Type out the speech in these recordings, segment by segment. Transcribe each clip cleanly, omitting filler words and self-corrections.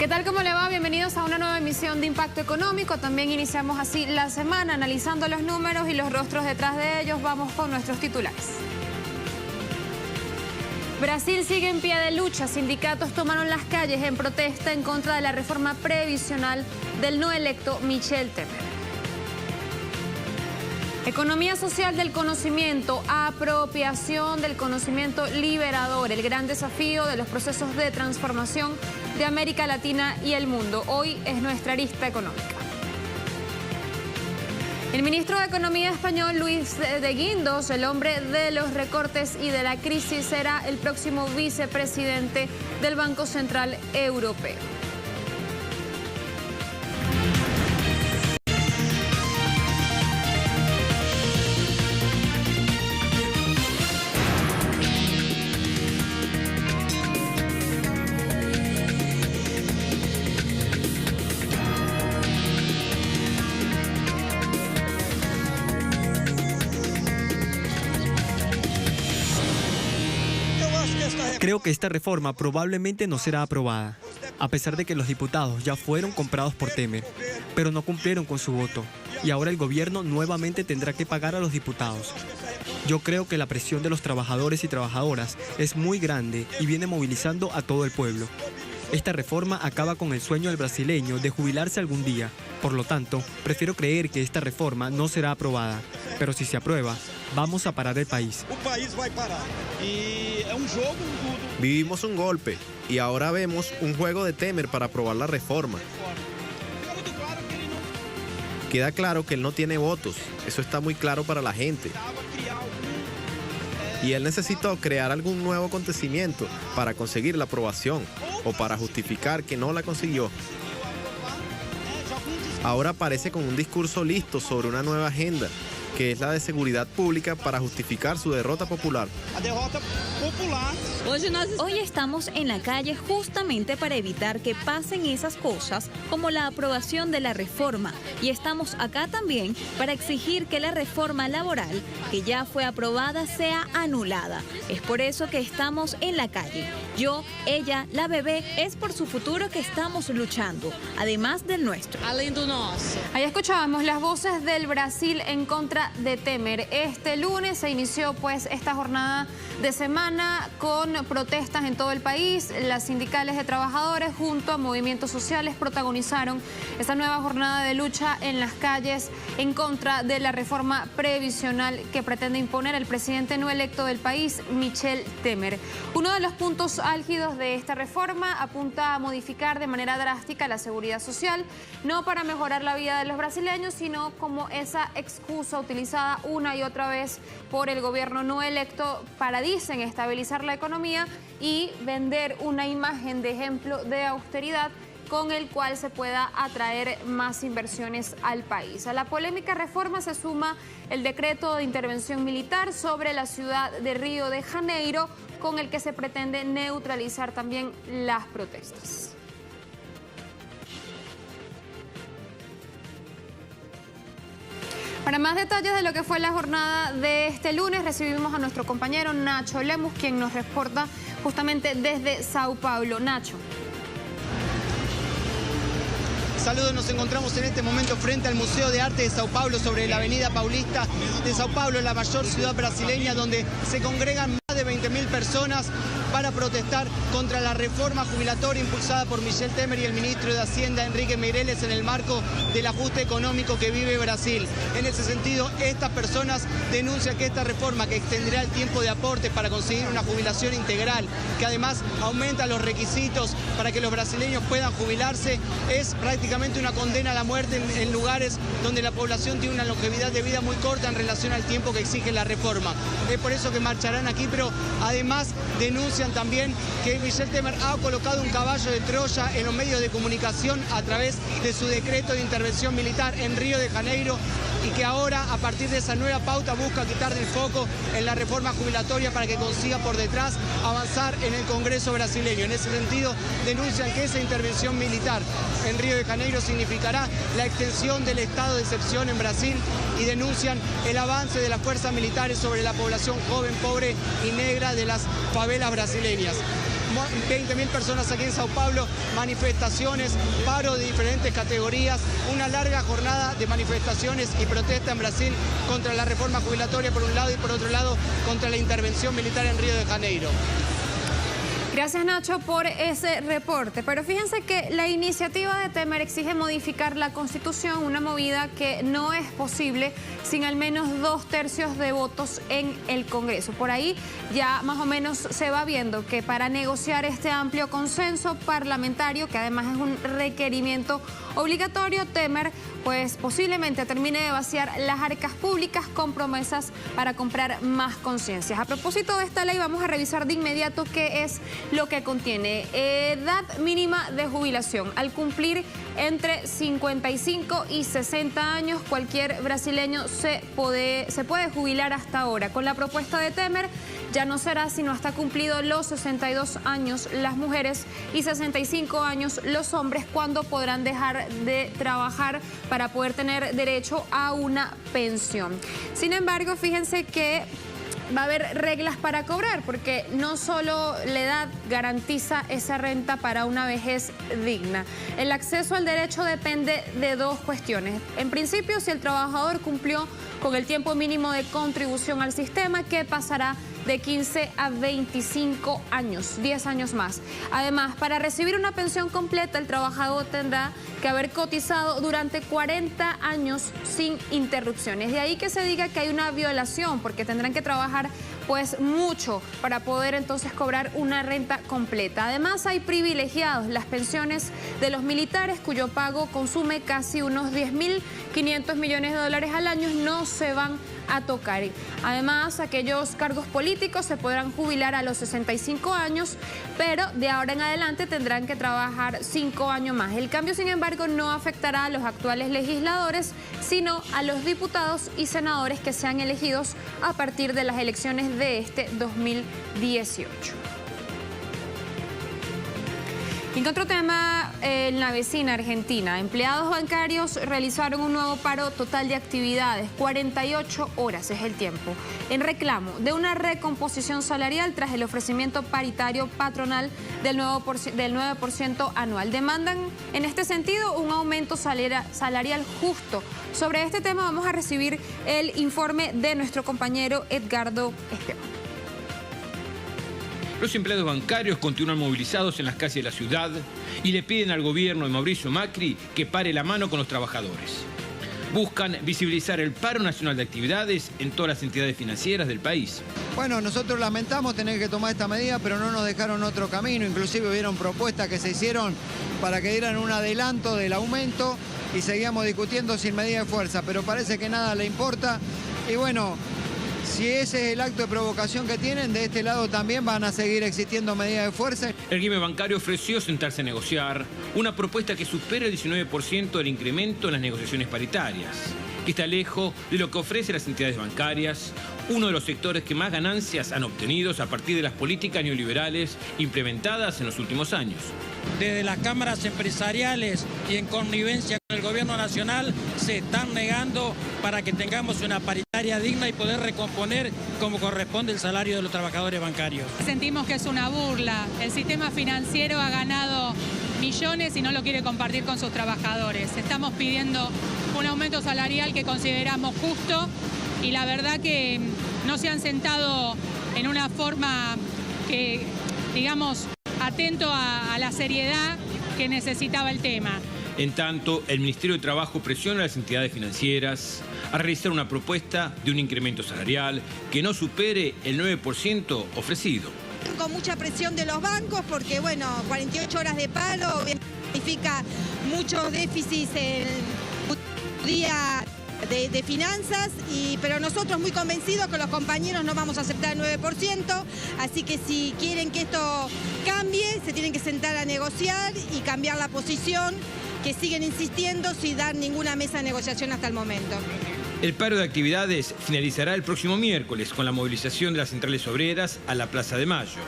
¿Qué tal? ¿Cómo le va? Bienvenidos a una nueva emisión de Impacto Económico. También iniciamos así la semana analizando los números y los rostros detrás de ellos. Vamos con nuestros titulares. Brasil sigue en pie de lucha. Sindicatos tomaron las calles en protesta en contra de la reforma previsional del no electo Michel Temer. Economía social del conocimiento, apropiación del conocimiento liberador, el gran desafío de los procesos de transformación de América Latina y el mundo. Hoy es nuestra arista económica. El ministro de Economía español, Luis de Guindos, el hombre de los recortes y de la crisis, será el próximo vicepresidente del Banco Central Europeo. Creo que esta reforma probablemente no será aprobada, a pesar de que los diputados ya fueron comprados por Temer, pero no cumplieron con su voto, y ahora el gobierno nuevamente tendrá que pagar a los diputados. Yo creo que la presión de los trabajadores y trabajadoras es muy grande y viene movilizando a todo el pueblo. Esta reforma acaba con el sueño del brasileño de jubilarse algún día. Por lo tanto, prefiero creer que esta reforma no será aprobada. Pero si se aprueba, vamos a parar el país. Vivimos un golpe y ahora vemos un juego de Temer para aprobar la reforma. Queda claro que él no tiene votos. Eso está muy claro para la gente. Y él necesitó crear algún nuevo acontecimiento para conseguir la aprobación o para justificar que no la consiguió. Ahora aparece con un discurso listo sobre una nueva agenda, que es la de seguridad pública para justificar su derrota popular. Hoy estamos en la calle justamente para evitar que pasen esas cosas como la aprobación de la reforma, y estamos acá también para exigir que la reforma laboral, que ya fue aprobada, sea anulada. Es por eso que estamos en la calle. Yo, ella, la bebé, es por su futuro que estamos luchando, además del nuestro. Ahí escuchábamos las voces del Brasil en contra de Temer. Este lunes se inició pues esta jornada de semana con protestas en todo el país. Las sindicales de trabajadores junto a movimientos sociales protagonizaron esta nueva jornada de lucha en las calles en contra de la reforma previsional que pretende imponer el presidente no electo del país, Michel Temer. Uno de los puntos álgidos de esta reforma apunta a modificar de manera drástica la seguridad social, no para mejorar la vida de los brasileños, sino como esa excusa utilizada una y otra vez por el gobierno no electo para, dicen, estabilizar la economía y vender una imagen de ejemplo de austeridad con el cual se pueda atraer más inversiones al país. A la polémica reforma se suma el decreto de intervención militar sobre la ciudad de Río de Janeiro, con el que se pretende neutralizar también las protestas. Para más detalles de lo que fue la jornada de este lunes, recibimos a nuestro compañero Nacho Lemus, quien nos reporta justamente desde Sao Paulo. Nacho. Saludos, nos encontramos en este momento frente al Museo de Arte de Sao Paulo, sobre la avenida Paulista de Sao Paulo, la mayor ciudad brasileña, donde se congregan más de 20.000 personas para protestar contra la reforma jubilatoria impulsada por Michel Temer y el ministro de Hacienda, Enrique Meirelles, en el marco del ajuste económico que vive Brasil. En ese sentido, estas personas denuncian que esta reforma, que extenderá el tiempo de aporte para conseguir una jubilación integral, que además aumenta los requisitos para que los brasileños puedan jubilarse, es prácticamente una condena a la muerte en lugares donde la población tiene una longevidad de vida muy corta en relación al tiempo que exige la reforma. Es por eso que marcharán aquí, pero además denuncian también que Michel Temer ha colocado un caballo de Troya en los medios de comunicación a través de su decreto de intervención militar en Río de Janeiro, y que ahora, a partir de esa nueva pauta, busca quitar del foco en la reforma jubilatoria para que consiga por detrás avanzar en el Congreso brasileño. En ese sentido, denuncian que esa intervención militar en Río de Janeiro significará la extensión del estado de excepción en Brasil, y denuncian el avance de las fuerzas militares sobre la población joven, pobre y negra de las favelas brasileñas. 20.000 personas aquí en Sao Paulo, manifestaciones, paro de diferentes categorías, una larga jornada de manifestaciones y protesta en Brasil contra la reforma jubilatoria por un lado y por otro lado contra la intervención militar en Río de Janeiro. Gracias, Nacho, por ese reporte. Pero fíjense que la iniciativa de Temer exige modificar la Constitución, una movida que no es posible sin al menos 2/3 de votos en el Congreso. Por ahí ya más o menos se va viendo que para negociar este amplio consenso parlamentario, que además es un requerimiento obligatorio, Temer pues posiblemente termine de vaciar las arcas públicas con promesas para comprar más conciencias. A propósito de esta ley, vamos a revisar de inmediato qué es lo que contiene. Edad mínima de jubilación. Al cumplir entre 55 y 60 años, cualquier brasileño se puede jubilar hasta ahora. Con la propuesta de Temer, ya no será sino hasta cumplido los 62 años las mujeres y 65 años los hombres, cuando podrán dejar de trabajar para poder tener derecho a una pensión. Sin embargo, fíjense que va a haber reglas para cobrar, porque no solo la edad garantiza esa renta para una vejez digna. El acceso al derecho depende de dos cuestiones. En principio, si el trabajador cumplió con el tiempo mínimo de contribución al sistema, que pasará de 15 a 25 años, 10 años más. Además, para recibir una pensión completa, el trabajador tendrá que haber cotizado durante 40 años sin interrupciones. De ahí que se diga que hay una violación, porque tendrán que trabajar pues mucho para poder entonces cobrar una renta completa. Además, hay privilegiados, las pensiones de los militares, cuyo pago consume casi unos 10.500 millones de dólares al año, no se van a tocar. Además, aquellos cargos políticos se podrán jubilar a los 65 años, pero de ahora en adelante tendrán que trabajar 5 años más. El cambio, sin embargo, no afectará a los actuales legisladores, sino a los diputados y senadores que sean elegidos a partir de las elecciones de este 2018. En otro tema, en la vecina Argentina, empleados bancarios realizaron un nuevo paro total de actividades, 48 horas es el tiempo, en reclamo de una recomposición salarial tras el ofrecimiento paritario patronal del 9% anual. Demandan en este sentido un aumento salarial justo. Sobre este tema vamos a recibir el informe de nuestro compañero Edgardo Esteban. Los empleados bancarios continúan movilizados en las calles de la ciudad y le piden al gobierno de Mauricio Macri que pare la mano con los trabajadores. Buscan visibilizar el paro nacional de actividades en todas las entidades financieras del país. Bueno, nosotros lamentamos tener que tomar esta medida, pero no nos dejaron otro camino. Inclusive hubieron propuestas que se hicieron para que dieran un adelanto del aumento y seguíamos discutiendo sin medida de fuerza, pero parece que nada le importa. Y bueno, si ese es el acto de provocación que tienen, de este lado también van a seguir existiendo medidas de fuerza. El gremio bancario ofreció sentarse a negociar una propuesta que supere el 19% del incremento en las negociaciones paritarias, que está lejos de lo que ofrecen las entidades bancarias, uno de los sectores que más ganancias han obtenido a partir de las políticas neoliberales implementadas en los últimos años. Desde las cámaras empresariales y en connivencia con el gobierno nacional se están negando para que tengamos una paritaria digna y poder recomponer como corresponde el salario de los trabajadores bancarios. Sentimos que es una burla. El sistema financiero ha ganado millones y no lo quiere compartir con sus trabajadores. Estamos pidiendo un aumento salarial que consideramos justo y la verdad que no se han sentado en una forma que, digamos, atento a la seriedad que necesitaba el tema. En tanto, el Ministerio de Trabajo presiona a las entidades financieras a realizar una propuesta de un incremento salarial que no supere el 9% ofrecido. Con mucha presión de los bancos porque, bueno, 48 horas de paro significa muchos déficits en el día de finanzas, pero nosotros muy convencidos que los compañeros no vamos a aceptar el 9%, así que si quieren que esto cambie, se tienen que sentar a negociar y cambiar la posición, que siguen insistiendo sin dar ninguna mesa de negociación hasta el momento. El paro de actividades finalizará el próximo miércoles con la movilización de las centrales obreras a la Plaza de Mayo.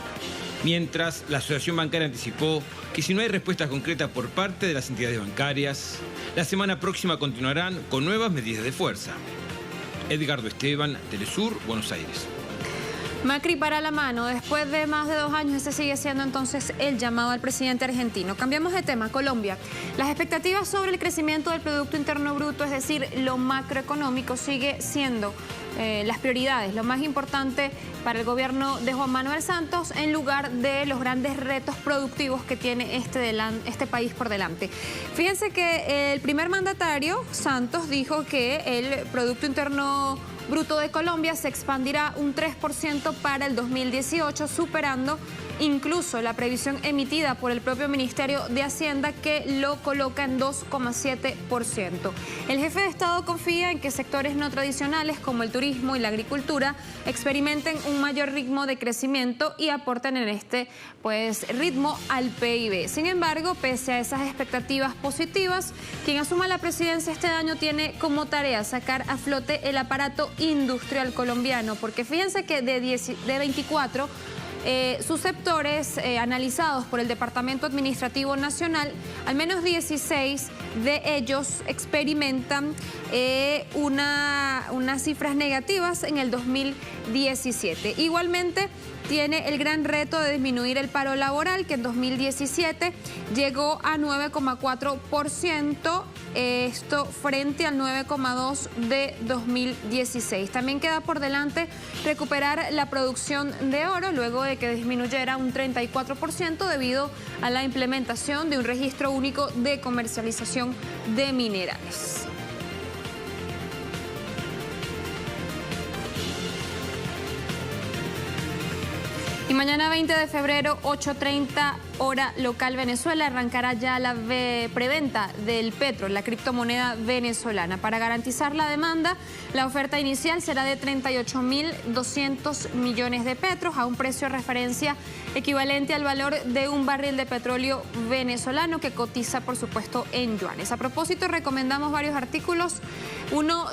Mientras, la Asociación Bancaria anticipó que si no hay respuestas concretas por parte de las entidades bancarias, la semana próxima continuarán con nuevas medidas de fuerza. Edgardo Esteban, Telesur, Buenos Aires. Macri para la mano. Después de más de 2 años, ese sigue siendo entonces el llamado al presidente argentino. Cambiamos de tema. Colombia. Las expectativas sobre el crecimiento del Producto Interno Bruto, es decir, lo macroeconómico, sigue siendo las prioridades, lo más importante para el gobierno de Juan Manuel Santos, en lugar de los grandes retos productivos que tiene este país por delante. Fíjense que el primer mandatario, Santos, dijo que el Producto Interno Bruto de Colombia se expandirá un 3% para el 2018, superando incluso la previsión emitida por el propio Ministerio de Hacienda, que lo coloca en 2,7%. El jefe de Estado confía en que sectores no tradicionales como el turismo y la agricultura experimenten un mayor ritmo de crecimiento y aporten en este ritmo al PIB. Sin embargo, pese a esas expectativas positivas, quien asuma la presidencia este año tiene como tarea sacar a flote el aparato industrial colombiano, porque fíjense que de 24 subsectores analizados por el Departamento Administrativo Nacional, al menos 16 de ellos experimentan unas cifras negativas en el 2017. Igualmente, tiene el gran reto de disminuir el paro laboral, que en 2017 llegó a 9,4%, esto frente al 9,2% de 2016. También queda por delante recuperar la producción de oro, luego de que disminuyera un 34% debido a la implementación de un registro único de comercialización de minerales. Y mañana 20 de febrero, 8:30 hora local Venezuela, arrancará ya la preventa del petro, la criptomoneda venezolana. Para garantizar la demanda, la oferta inicial será de 38.200 millones de petros a un precio de referencia equivalente al valor de un barril de petróleo venezolano, que cotiza, por supuesto, en yuanes. A propósito, recomendamos varios artículos. Uno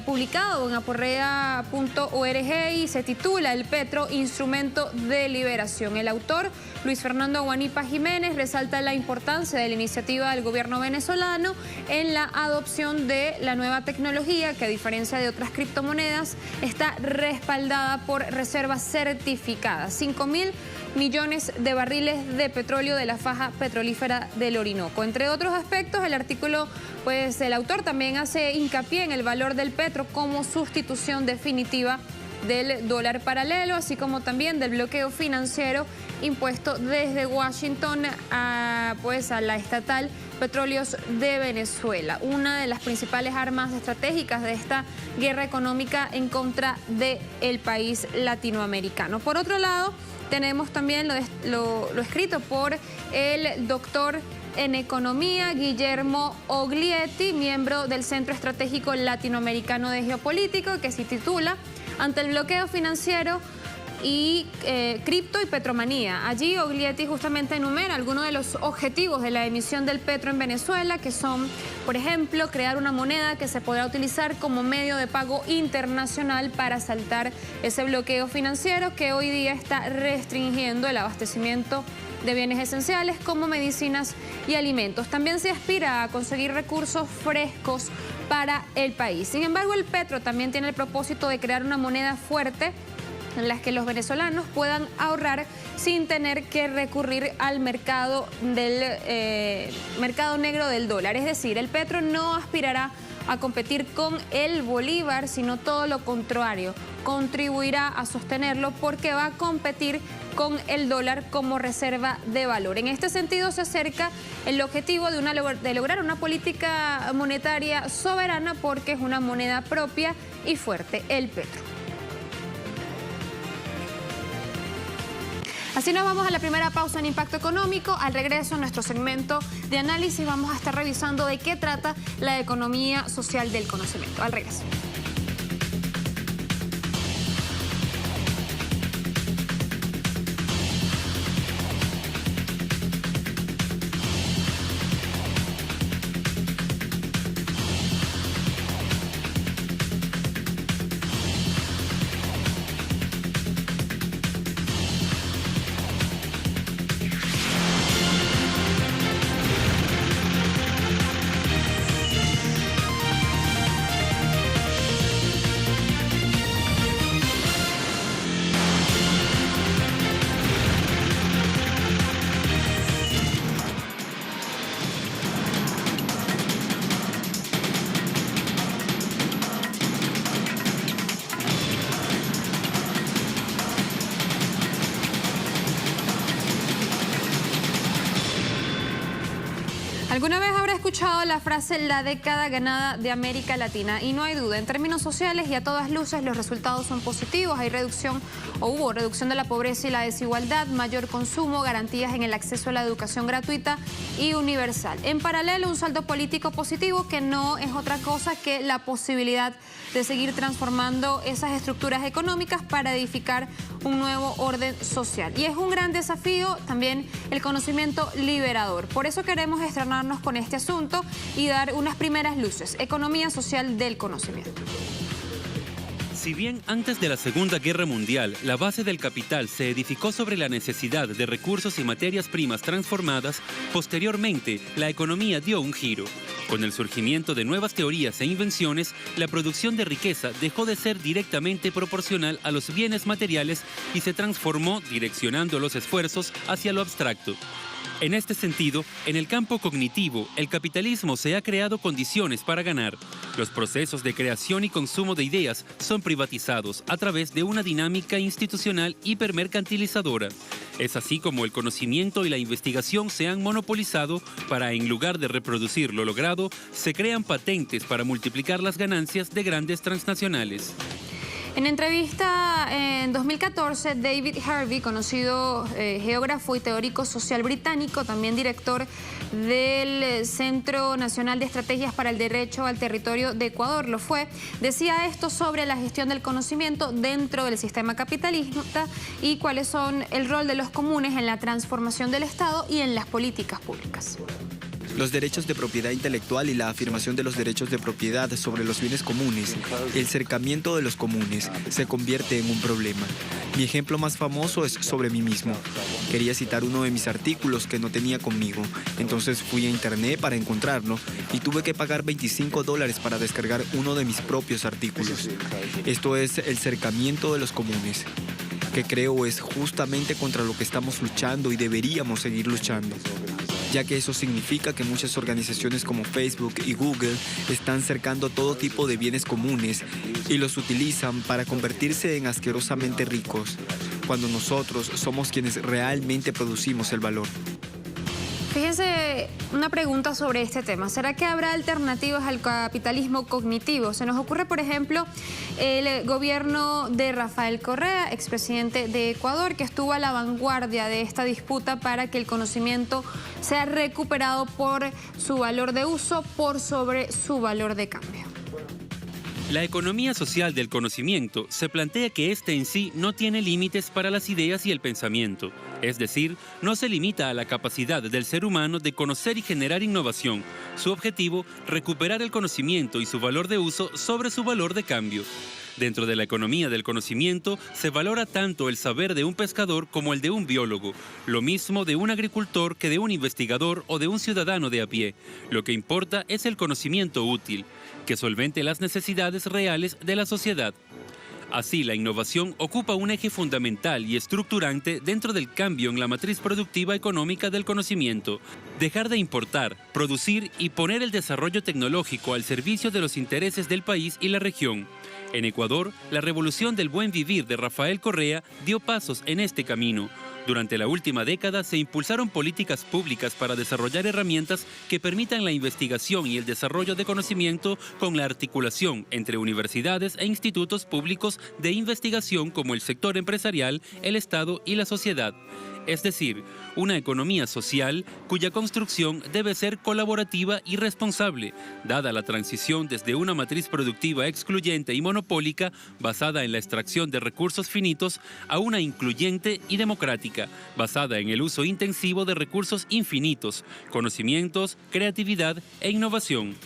publicado en aporrea.org y se titula "El petro, instrumento de liberación". El autor, Luis Fernando Guanipa Jiménez, resalta la importancia de la iniciativa del gobierno venezolano en la adopción de la nueva tecnología, que a diferencia de otras criptomonedas está respaldada por reservas certificadas. 5.000 millones de barriles de petróleo de la faja petrolífera del Orinoco. Entre otros aspectos, el artículo, el autor también hace hincapié en el valor del petro como sustitución definitiva del dólar paralelo, así como también del bloqueo financiero impuesto desde Washington a la estatal Petróleos de Venezuela, una de las principales armas estratégicas de esta guerra económica en contra del país latinoamericano. Por otro lado, tenemos también lo escrito por el doctor en Economía, Guillermo Oglietti, miembro del Centro Estratégico Latinoamericano de Geopolítica, que se titula "Ante el bloqueo financiero y cripto y petromanía". Allí Oglietti justamente enumera algunos de los objetivos de la emisión del petro en Venezuela, que son, por ejemplo, crear una moneda que se podrá utilizar como medio de pago internacional para saltar ese bloqueo financiero que hoy día está restringiendo el abastecimiento de bienes esenciales como medicinas y alimentos. También se aspira a conseguir recursos frescos para el país. Sin embargo, el petro también tiene el propósito de crear una moneda fuerte en las que los venezolanos puedan ahorrar sin tener que recurrir al mercado negro del dólar. Es decir, el petro no aspirará a competir con el bolívar, sino todo lo contrario, contribuirá a sostenerlo porque va a competir con el dólar como reserva de valor. En este sentido, se acerca el objetivo de lograr una política monetaria soberana, porque es una moneda propia y fuerte, el petro. Así nos vamos a la primera pausa en Impacto Económico. Al regreso, en nuestro segmento de análisis, vamos a estar revisando de qué trata la economía social del conocimiento. Al regreso. Alguna vez habrá escuchado la frase "la década ganada de América Latina", y no hay duda, en términos sociales y a todas luces los resultados son positivos. Hay hubo reducción de la pobreza y la desigualdad, mayor consumo, garantías en el acceso a la educación gratuita y universal. En paralelo, un saldo político positivo que no es otra cosa que la posibilidad de seguir transformando esas estructuras económicas para edificar un nuevo orden social. Y es un gran desafío también el conocimiento liberador. Por eso queremos estrenarnos con este asunto y dar unas primeras luces. Economía social del conocimiento. Si bien antes de la Segunda Guerra Mundial la base del capital se edificó sobre la necesidad de recursos y materias primas transformadas, posteriormente la economía dio un giro. Con el surgimiento de nuevas teorías e invenciones, la producción de riqueza dejó de ser directamente proporcional a los bienes materiales y se transformó direccionando los esfuerzos hacia lo abstracto. En este sentido, en el campo cognitivo, el capitalismo se ha creado condiciones para ganar. Los procesos de creación y consumo de ideas son privatizados a través de una dinámica institucional hipermercantilizadora. Es así como el conocimiento y la investigación se han monopolizado para, en lugar de reproducir lo logrado, se crean patentes para multiplicar las ganancias de grandes transnacionales. En entrevista en 2014, David Harvey, conocido geógrafo y teórico social británico, también director del Centro Nacional de Estrategias para el Derecho al Territorio de Ecuador, decía esto sobre la gestión del conocimiento dentro del sistema capitalista y cuáles son el rol de los comunes en la transformación del Estado y en las políticas públicas. Los derechos de propiedad intelectual y la afirmación de los derechos de propiedad sobre los bienes comunes, el cercamiento de los comunes, se convierte en un problema. Mi ejemplo más famoso es sobre mí mismo. Quería citar uno de mis artículos que no tenía conmigo, entonces fui a internet para encontrarlo y tuve que pagar $25 para descargar uno de mis propios artículos. Esto es el cercamiento de los comunes, que creo es justamente contra lo que estamos luchando y deberíamos seguir luchando, ya que eso significa que muchas organizaciones como Facebook y Google están cercando todo tipo de bienes comunes y los utilizan para convertirse en asquerosamente ricos, cuando nosotros somos quienes realmente producimos el valor. Fíjense, una pregunta sobre este tema. ¿Será que habrá alternativas al capitalismo cognitivo? Se nos ocurre, por ejemplo, el gobierno de Rafael Correa, expresidente de Ecuador, que estuvo a la vanguardia de esta disputa para que el conocimiento sea recuperado por su valor de uso por sobre su valor de cambio. La economía social del conocimiento se plantea que éste en sí no tiene límites para las ideas y el pensamiento. Es decir, no se limita a la capacidad del ser humano de conocer y generar innovación. Su objetivo, recuperar el conocimiento y su valor de uso sobre su valor de cambio. Dentro de la economía del conocimiento se valora tanto el saber de un pescador como el de un biólogo, lo mismo de un agricultor que de un investigador o de un ciudadano de a pie. Lo que importa es el conocimiento útil, que solvente las necesidades reales de la sociedad. Así, la innovación ocupa un eje fundamental y estructurante dentro del cambio en la matriz productiva económica del conocimiento. Dejar de importar, producir y poner el desarrollo tecnológico al servicio de los intereses del país y la región. En Ecuador, la revolución del buen vivir de Rafael Correa dio pasos en este camino. Durante la última década se impulsaron políticas públicas para desarrollar herramientas que permitan la investigación y el desarrollo de conocimiento con la articulación entre universidades e institutos públicos de investigación como el sector empresarial, el Estado y la sociedad. Es decir, una economía social cuya construcción debe ser colaborativa y responsable, dada la transición desde una matriz productiva excluyente y monopólica basada en la extracción de recursos finitos a una incluyente y democrática, basada en el uso intensivo de recursos infinitos, conocimientos, creatividad e innovación.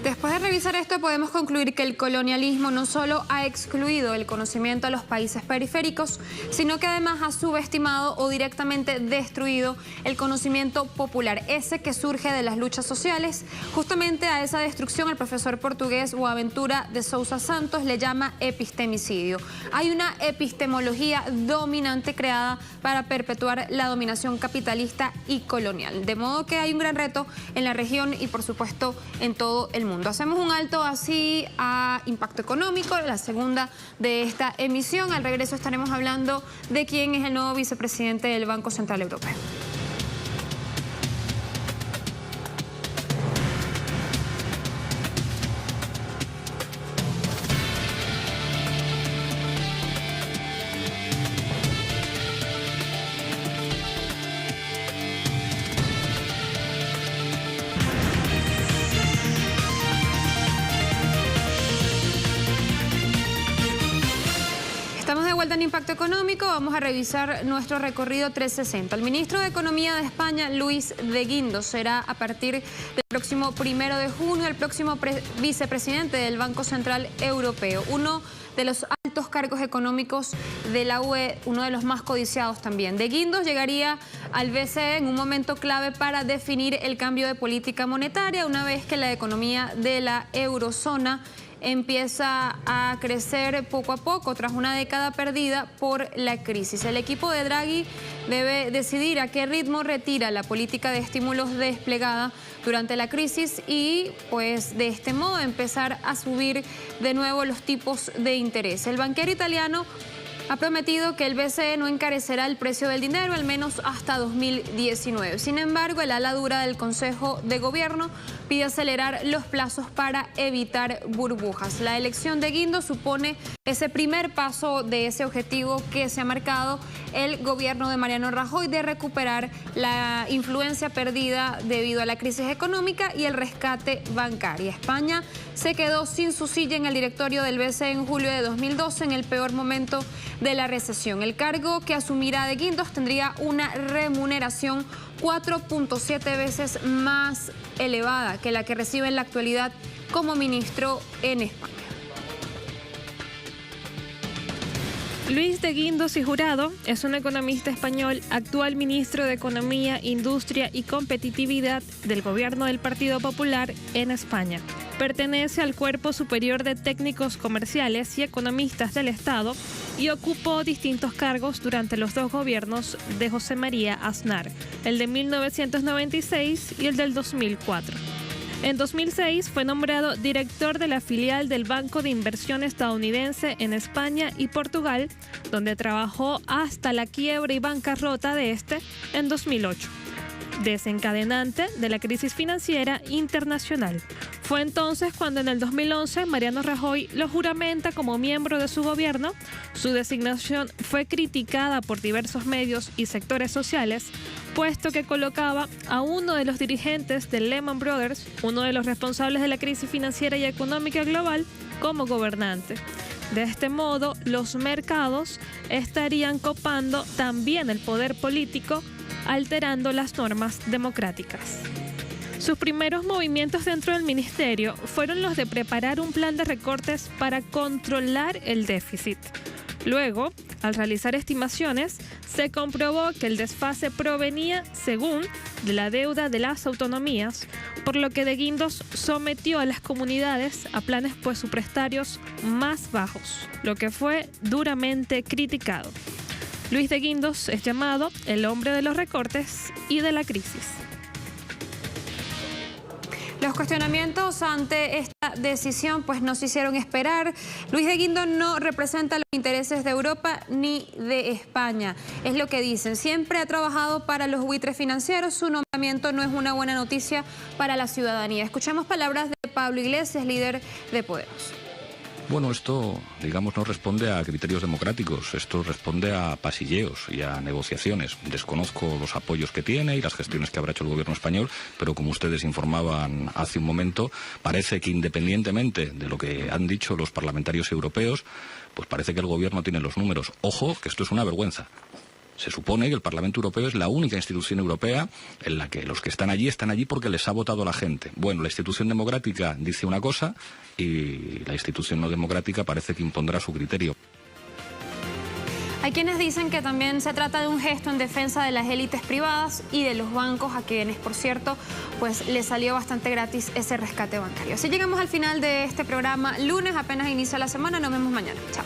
Después de revisar esto, podemos concluir que el colonialismo no solo ha excluido el conocimiento a los países periféricos, sino que además ha subestimado o directamente destruido el conocimiento popular, ese que surge de las luchas sociales. Justamente a esa destrucción el profesor portugués Boaventura de Sousa Santos le llama epistemicidio. Hay una epistemología dominante creada para perpetuar la dominación capitalista y colonial. De modo que hay un gran reto en la región y, por supuesto, en todo el mundo. Hacemos un alto así a Impacto Económico, la segunda de esta emisión. Al regreso estaremos hablando de quién es el nuevo vicepresidente del Banco Central Europeo. vuelta en Impacto Económico, vamos a revisar nuestro recorrido 360. El ministro de Economía de España, Luis de Guindos, será a partir del próximo 1 de junio el próximo vicepresidente del Banco Central Europeo, uno de los altos cargos económicos de la UE, uno de los más codiciados también. De Guindos llegaría al BCE en un momento clave para definir el cambio de política monetaria, una vez que la economía de la eurozona empieza a crecer poco a poco tras una década perdida por la crisis. El equipo de Draghi debe decidir a qué ritmo retira la política de estímulos desplegada durante la crisis y pues de este modo empezar a subir de nuevo los tipos de interés. El banquero italiano ha prometido que el BCE no encarecerá el precio del dinero, al menos hasta 2019. Sin embargo, el ala dura del Consejo de Gobierno pide acelerar los plazos para evitar burbujas. La elección de Guindos supone ese primer paso de ese objetivo que se ha marcado el gobierno de Mariano Rajoy de recuperar la influencia perdida debido a la crisis económica y el rescate bancario. España se quedó sin su silla en el directorio del BCE en julio de 2012, en el peor momento de la recesión. El cargo que asumirá de Guindos tendría una remuneración 4.7 veces más elevada que la que recibe en la actualidad como ministro en España. Luis de Guindos y Jurado es un economista español, actual ministro de Economía, Industria y Competitividad del gobierno del Partido Popular en España. Pertenece al Cuerpo Superior de Técnicos Comerciales y Economistas del Estado y ocupó distintos cargos durante los dos gobiernos de José María Aznar, el de 1996 y el del 2004. En 2006 fue nombrado director de la filial del Banco de Inversión estadounidense en España y Portugal, donde trabajó hasta la quiebra y bancarrota de este en 2008. Desencadenante de la crisis financiera internacional. Fue entonces cuando en el 2011 Mariano Rajoy lo juramenta como miembro de su gobierno. Su designación fue criticada por diversos medios y sectores sociales, puesto que colocaba a uno de los dirigentes de Lehman Brothers, uno de los responsables de la crisis financiera y económica global, como gobernante. De este modo, los mercados estarían copando también el poder político, alterando las normas democráticas. Sus primeros movimientos dentro del ministerio fueron los de preparar un plan de recortes para controlar el déficit. Luego, al realizar estimaciones, se comprobó que el desfase provenía, según, de la deuda de las autonomías, por lo que de Guindos sometió a las comunidades a planes presupuestarios más bajos, lo que fue duramente criticado. Luis de Guindos es llamado el hombre de los recortes y de la crisis. Los cuestionamientos ante esta decisión pues no se hicieron esperar. Luis de Guindos no representa los intereses de Europa ni de España. Es lo que dicen. Siempre ha trabajado para los buitres financieros. Su nombramiento no es una buena noticia para la ciudadanía. Escuchemos palabras de Pablo Iglesias, líder de Podemos. Bueno, esto, digamos, no responde a criterios democráticos, esto responde a pasilleos y a negociaciones. Desconozco los apoyos que tiene y las gestiones que habrá hecho el gobierno español, pero como ustedes informaban hace un momento, parece que independientemente de lo que han dicho los parlamentarios europeos, pues parece que el gobierno tiene los números. Ojo, que esto es una vergüenza. Se supone que el Parlamento Europeo es la única institución europea en la que los que están allí porque les ha votado la gente. Bueno, la institución democrática dice una cosa y la institución no democrática parece que impondrá su criterio. Hay quienes dicen que también se trata de un gesto en defensa de las élites privadas y de los bancos, a quienes, por cierto, pues les salió bastante gratis ese rescate bancario. Así llegamos al final de este programa. Lunes, apenas inicia la semana. Nos vemos mañana. Chao.